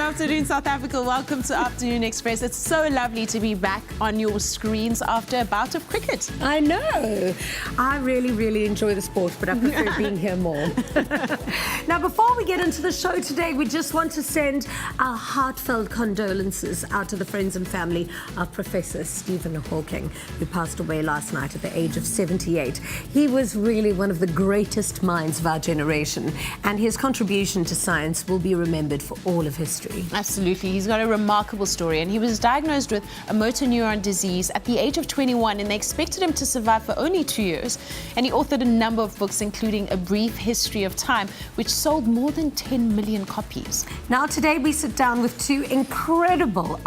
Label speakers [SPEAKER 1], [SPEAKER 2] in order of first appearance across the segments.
[SPEAKER 1] afternoon, South Africa. Welcome to Afternoon Express. It's so lovely to be back on your screens after a bout of cricket.
[SPEAKER 2] I know. I really enjoy the sport, but I prefer being here more. Now, before we get into the show today, we just want to send our heartfelt condolences out to the friends and family of Professor Stephen Hawking, who passed away last night at the age of 78. He was really one of the greatest minds of our generation, and his contribution to science will be remembered for all of history.
[SPEAKER 1] Absolutely. He's got a remarkable story, and he was diagnosed with a motor neuron disease at the age of 21, and they expected him to survive for only 2 years. And he authored a number of books, including A Brief History of Time, which sold more than 10 million copies.
[SPEAKER 2] Now, today we sit down with two incredible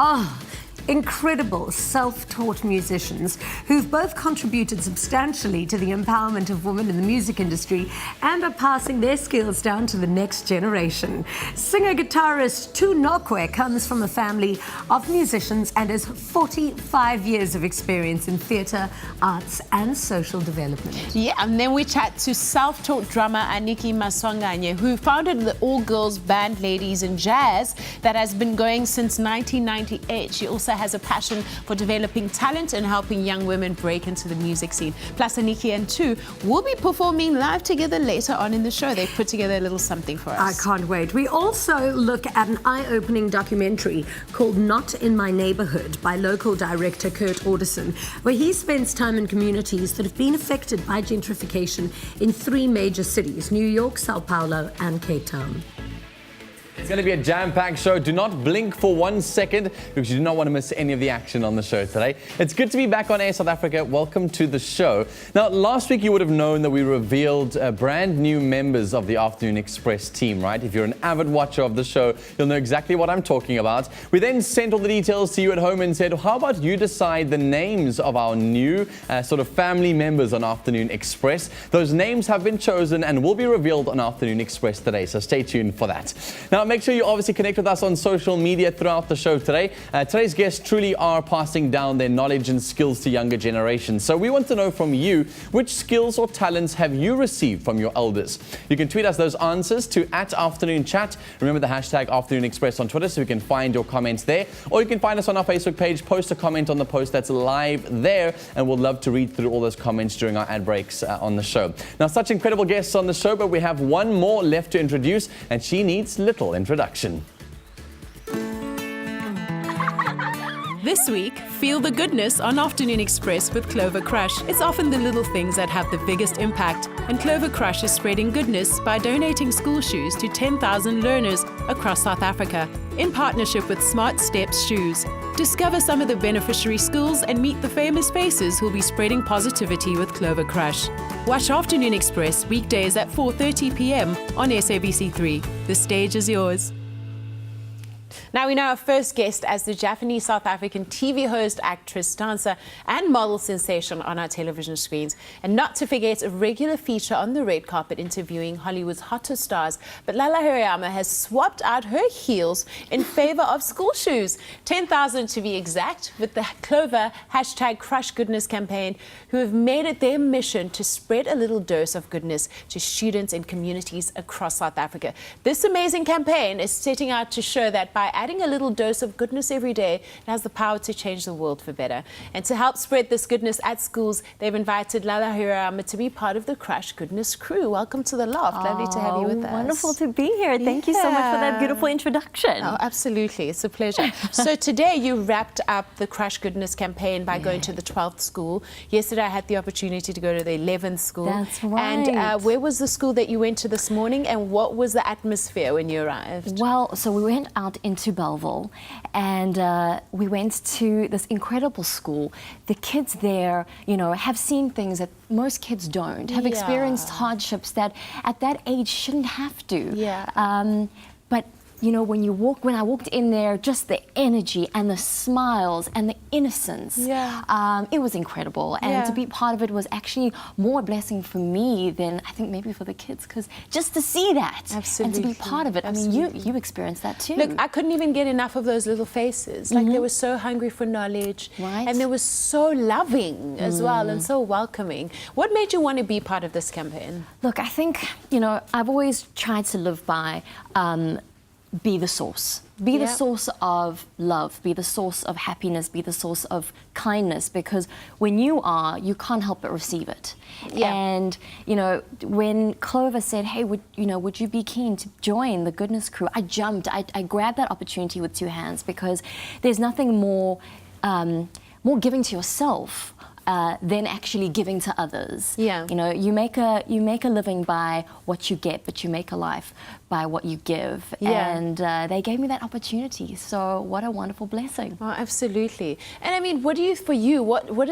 [SPEAKER 2] self-taught musicians who've both contributed substantially to the empowerment of women in the music industry and are passing their skills down to the next generation. Singer-guitarist Tu Nokwe comes from a family of musicians and has 45 years of experience in theatre, arts and social development.
[SPEAKER 1] Yeah, and then we chat to self-taught drummer Aniki Maswanganye, who founded the all-girls band Ladies in Jazz that has been going since 1998. She also has a passion for developing talent and helping young women break into the music scene. Plus, Aniki and Tu will be performing live together later on in the show. They've put together a little something for us.
[SPEAKER 2] I can't wait. We also look at an eye-opening documentary called Not in My Neighborhood by local director Kurt Orderson, where he spends time in communities that have been affected by gentrification in 3 major cities: New York, Sao Paulo and Cape Town.
[SPEAKER 3] It's going to be a jam-packed show. Do not blink for 1 second because you do not want to miss any of the action on the show today. It's good to be back on Air South Africa. Welcome to the show. Now, last week you would have known that we revealed brand new members of the Afternoon Express team, right? If you're an avid watcher of the show, you'll know exactly what I'm talking about. We then sent all the details to you at home and said, how about you decide the names of our new sort of family members on Afternoon Express? Those names have been chosen and will be revealed on Afternoon Express today, so stay tuned for that. Now, make sure you obviously connect with us on social media throughout the show today. Today's guests truly are passing down their knowledge and skills to younger generations. So we want to know from you, which skills or talents have you received from your elders? You can tweet us those answers to @AfternoonChat. Remember the hashtag Afternoon Express on Twitter so we can find your comments there. Or you can find us on our Facebook page, post a comment on the post that's live there, and we'll love to read through all those comments during our ad breaks on the show. Now, such incredible guests on the show, but we have one more left to introduce, and she needs little introduction.
[SPEAKER 4] This week, feel the goodness on Afternoon Express with Clover Krush. It's often the little things that have the biggest impact, and Clover Krush is spreading goodness by donating school shoes to 10,000 learners across South Africa in partnership with Smart Steps Shoes. Discover some of the beneficiary schools and meet the famous faces who'll be spreading positivity with Clover Krush. Watch Afternoon Express weekdays at 4:30 p.m. on SABC3. The stage is yours.
[SPEAKER 1] Now we know our first guest as the Japanese South African TV host, actress, dancer and model sensation on our television screens. And not to forget a regular feature on the red carpet interviewing Hollywood's hottest stars. But Lalla Hirayama has swapped out her heels in favor of school shoes. 10,000 to be exact, with the Clover #CrushGoodness campaign, who have made it their mission to spread a little dose of goodness to students in communities across South Africa. This amazing campaign is setting out to show that by adding a little dose of goodness every day, it has the power to change the world for better. And to help spread this goodness at schools, they've invited Lalla Hirayama to be part of the Crush Goodness crew. Welcome to the Loft. Lovely to have you with us.
[SPEAKER 5] Wonderful to be here. Thank you so much for that beautiful introduction.
[SPEAKER 1] Oh, absolutely. It's a pleasure. So today you wrapped up the Crush Goodness campaign by going to the 12th school. Yesterday I had the opportunity to go to the 11th school.
[SPEAKER 5] That's right.
[SPEAKER 1] And where was the school that you went to this morning, and what was the atmosphere when you arrived?
[SPEAKER 5] Well, so we went out into Belleville and we went to this incredible school. The kids there, you know, have seen things that most kids don't, have experienced hardships that at that age shouldn't have to. But you know, when I walked in there, just the energy and the smiles and the innocence, it was incredible. And to be part of it was actually more a blessing for me than I think maybe for the kids, because just to see that and to be part of it, I mean, you experienced that too.
[SPEAKER 1] Look, I couldn't even get enough of those little faces. Like, they were so hungry for knowledge, and they were so loving as well, and so welcoming. What made you want to be part of this campaign?
[SPEAKER 5] Look, I think, you know, I've always tried to live by be the source. Be the
[SPEAKER 1] Yep.
[SPEAKER 5] source of love, be the source of happiness, be the source of kindness, because when you are, you can't help but receive it.
[SPEAKER 1] Yeah.
[SPEAKER 5] And, you know, when Clover said, hey, would you be keen to join the Goodness Crew? I jumped, I grabbed that opportunity with two hands, because there's nothing more giving to yourself than actually giving to others.
[SPEAKER 1] Yeah.
[SPEAKER 5] You know, you make a living by what you get, but you make a life by what you give.
[SPEAKER 1] Yeah.
[SPEAKER 5] And they gave me that opportunity. So what a wonderful blessing.
[SPEAKER 1] Oh, absolutely. And I mean, what is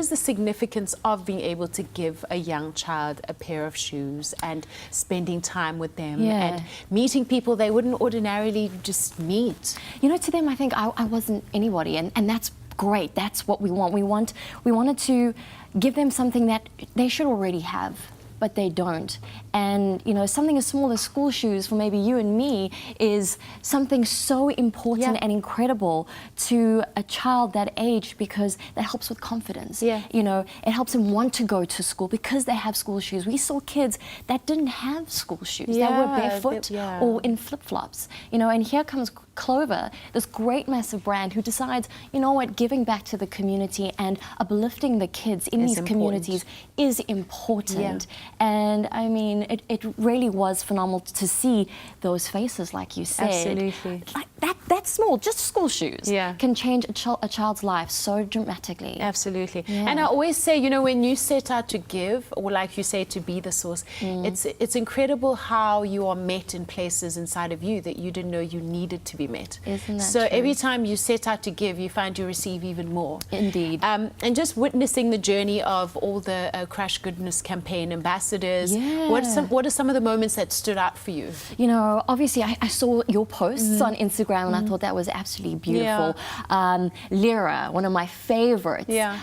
[SPEAKER 1] the significance of being able to give a young child a pair of shoes and spending time with them
[SPEAKER 5] Yeah.
[SPEAKER 1] and meeting people they wouldn't ordinarily just meet?
[SPEAKER 5] You know, to them, I think I wasn't anybody, and that's great. That's what we want. We wanted to give them something that they should already have, but they don't. And, you know, something as small as school shoes for maybe you and me is something so important
[SPEAKER 1] Yeah.
[SPEAKER 5] and incredible to a child that age, because that helps with confidence.
[SPEAKER 1] Yeah.
[SPEAKER 5] You know, it helps them want to go to school because they have school shoes. We saw kids that didn't have school shoes. They were
[SPEAKER 1] Yeah,
[SPEAKER 5] barefoot
[SPEAKER 1] yeah.
[SPEAKER 5] or in flip-flops. You know, and here comes Clover, this great massive brand who decides, you know what, giving back to the community and uplifting the kids in
[SPEAKER 1] Is
[SPEAKER 5] these
[SPEAKER 1] important.
[SPEAKER 5] communities is important.
[SPEAKER 1] Yeah.
[SPEAKER 5] And I mean, it really was phenomenal to see those faces, like you said.
[SPEAKER 1] Absolutely.
[SPEAKER 5] Like that small, just school shoes,
[SPEAKER 1] Yeah.
[SPEAKER 5] can change a child's life so dramatically.
[SPEAKER 1] Absolutely.
[SPEAKER 5] Yeah.
[SPEAKER 1] And I always say, you know, when you set out to give, or like you say, to be the source, it's incredible how you are met in places inside of you that you didn't know you needed to be met.
[SPEAKER 5] Isn't that
[SPEAKER 1] so
[SPEAKER 5] true?
[SPEAKER 1] every time you set out to give, you find you receive even more.
[SPEAKER 5] Indeed.
[SPEAKER 1] And just witnessing the journey of all the Crush Goodness campaign ambassadors,
[SPEAKER 5] Yeah.
[SPEAKER 1] what are some of the moments that stood out for you?
[SPEAKER 5] You know, obviously, I saw your posts on Instagram, and I thought that was absolutely beautiful. Lyra, one of my favorites,
[SPEAKER 1] Yeah.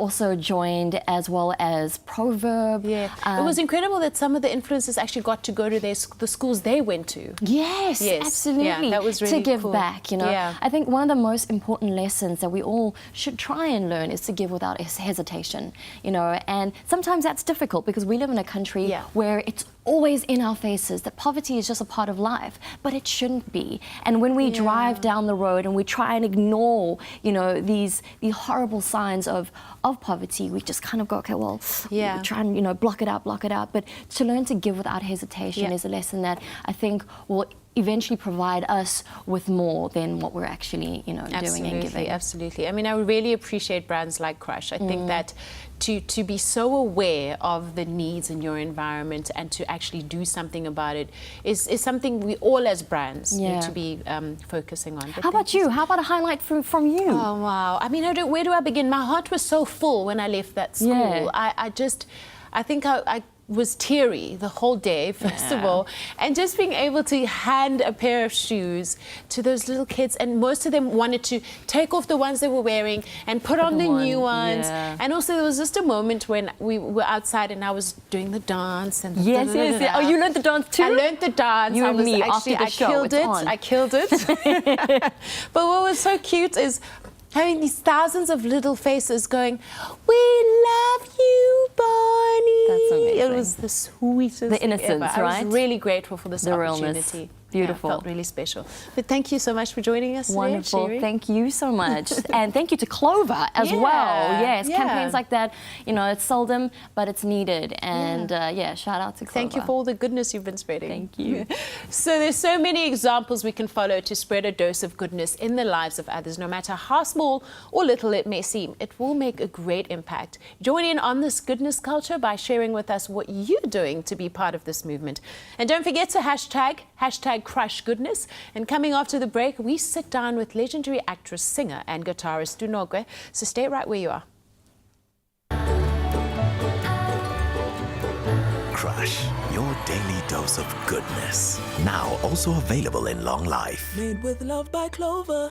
[SPEAKER 5] also joined, as well as Proverb.
[SPEAKER 1] Yeah. It was incredible that some of the influencers actually got to go to the schools they went to.
[SPEAKER 5] Yes,
[SPEAKER 1] Yes.
[SPEAKER 5] absolutely.
[SPEAKER 1] Yeah, that was really
[SPEAKER 5] to give
[SPEAKER 1] cool.
[SPEAKER 5] back, you know.
[SPEAKER 1] Yeah.
[SPEAKER 5] I think one of the most important lessons that we all should try and learn is to give without hesitation, you know. And sometimes that's difficult because we live in a country
[SPEAKER 1] Yeah.
[SPEAKER 5] where it's always in our faces that poverty is just a part of life, but it shouldn't be. And when we drive down the road and we try and ignore, you know, these horrible signs of poverty, we just kind of go, okay, well,
[SPEAKER 1] Yeah.
[SPEAKER 5] try and, you know, block it out. But to learn to give without hesitation
[SPEAKER 1] Yeah.
[SPEAKER 5] is a lesson that I think will eventually provide us with more than what we're actually, you know, doing and giving.
[SPEAKER 1] Absolutely. I mean, I really appreciate brands like Crush. I think that to be so aware of the needs in your environment and to actually do something about it is something we all as brands
[SPEAKER 5] Yeah.
[SPEAKER 1] need to be focusing on. But
[SPEAKER 5] How about
[SPEAKER 1] thank
[SPEAKER 5] you? How about a highlight from you?
[SPEAKER 1] Oh, wow. I mean, where do I begin? My heart was so full when I left that school.
[SPEAKER 5] Yeah.
[SPEAKER 1] I think I was teary the whole day, first of all, and just being able to hand a pair of shoes to those little kids, and most of them wanted to take off the ones they were wearing and put on the new ones.
[SPEAKER 5] Yeah.
[SPEAKER 1] And also there was just a moment when we were outside and I was doing the dance and
[SPEAKER 5] Yes. Oh, you learned the dance too?
[SPEAKER 1] I learned the dance.
[SPEAKER 5] You
[SPEAKER 1] I
[SPEAKER 5] and
[SPEAKER 1] was
[SPEAKER 5] me
[SPEAKER 1] actually,
[SPEAKER 5] after the show,
[SPEAKER 1] I killed
[SPEAKER 5] it's
[SPEAKER 1] it.
[SPEAKER 5] on.
[SPEAKER 1] I killed it. But what was so cute is having these thousands of little faces going, "We love you, Barney."
[SPEAKER 5] That's amazing.
[SPEAKER 1] It was the sweetest
[SPEAKER 5] The innocence,
[SPEAKER 1] ever. I
[SPEAKER 5] right?
[SPEAKER 1] was really grateful for this
[SPEAKER 5] The
[SPEAKER 1] opportunity.
[SPEAKER 5] realness. Beautiful.
[SPEAKER 1] Yeah, it felt really special. But thank you so much for joining us today,
[SPEAKER 5] Wonderful.
[SPEAKER 1] Sherry.
[SPEAKER 5] Thank you so much. And thank you to Clover as
[SPEAKER 1] Yeah,
[SPEAKER 5] well. Yes,
[SPEAKER 1] yeah.
[SPEAKER 5] campaigns like that, you know, it's seldom, but it's needed. And shout out to Clover.
[SPEAKER 1] Thank you for all the goodness you've been spreading.
[SPEAKER 5] Thank you.
[SPEAKER 1] So there's so many examples we can follow to spread a dose of goodness in the lives of others. No matter how small or little it may seem, it will make a great impact. Join in on this goodness culture by sharing with us what you're doing to be part of this movement. And don't forget to hashtag Crush Goodness. And coming after the break, we sit down with legendary actress, singer and guitarist Dunogwe. So stay right where you are.
[SPEAKER 6] Crush, your daily dose of goodness. Now also available in long life.
[SPEAKER 7] Made with love by Clover.